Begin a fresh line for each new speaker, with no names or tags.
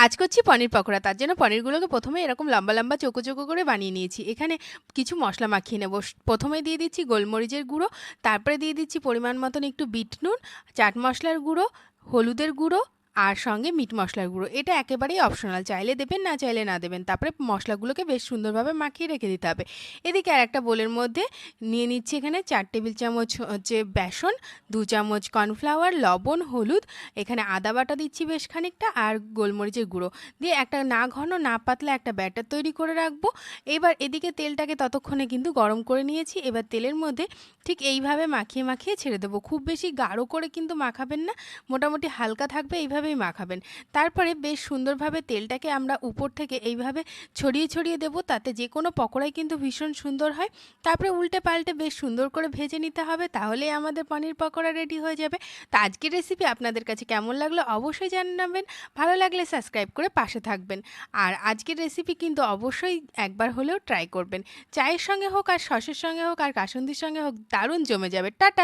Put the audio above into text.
আজ করছি পনির পকোড়া। তার জন্য পনিরগুলোকে প্রথমে এরকম লম্বা, লম্বা চৌকো, চৌকো করে বানিয়ে নিয়েছি। এখানে কিছু মসলা মাখিয়ে নেব। প্রথমে দিয়ে দিচ্ছি গোলমরিচের গুঁড়ো, তারপরে দিয়ে দিচ্ছি পরিমাণ মতন একটু বিট নুন, চাট মসলার গুঁড়ো, হলুদের গুঁড়ো আর সঙ্গে মিট মসলার গুঁড়ো। এটা একেবারেই অপশনাল। চাইলে দেবেন, না চাইলে না দেবেন। তারপরে মসলাগুলোকে বেশ সুন্দরভাবে মাখিয়ে রেখে দিতে হবে। এদিকে আরেকটা বোলের মধ্যে নিয়ে নিচ্ছি এখানে ৪ টেবিল চামচ হচ্ছে বেসন, ২ চামচ কর্নফ্লাওয়ার, লবণ, হলুদ, এখানে আদা বাটা দিচ্ছি বেশ খানিকটা আর গোলমরিচের গুঁড়ো দিয়ে একটা না ঘন না পাতলা একটা ব্যাটার তৈরি করে রাখবো। এবার এদিকে তেলটাকে ততক্ষণে কিন্তু গরম করে নিয়েছি। এবার তেলের মধ্যে ঠিক এইভাবে মাখিয়ে মাখিয়ে ছেড়ে দেবো। খুব বেশি গাঢ় করে কিন্তু মাখাবেন না, মোটামুটি হালকা থাকবে, এইভাবেই মাখাবেন। তারপরে বেশ সুন্দরভাবে তেলটাকে আমরা উপর থেকে এইভাবে ছড়িয়ে ছড়িয়ে দেবো, তাতে যে কোনো পকোড়াই কিন্তু ভীষণ সুন্দর হয়। তারপরে উল্টে পাল্টে বেশ সুন্দর করে ভেজে নিতে হবে, তাহলেই আমাদের পনির পকোড়া রেডি হয়ে যাবে। তো আজকের রেসিপি আপনাদের কাছে কেমন লাগলো অবশ্যই জানাবেন। ভালো লাগলে সাবস্ক্রাইব করে পাশে থাকবেন। আর আজকের রেসিপি কিন্তু অবশ্যই একবার হলেও ট্রাই করবেন। চায়ের সঙ্গে হোক আর সসের সঙ্গে হোক আর কাসুন্দির সঙ্গে হোক, দারুণ জমে যাবে। টাটা।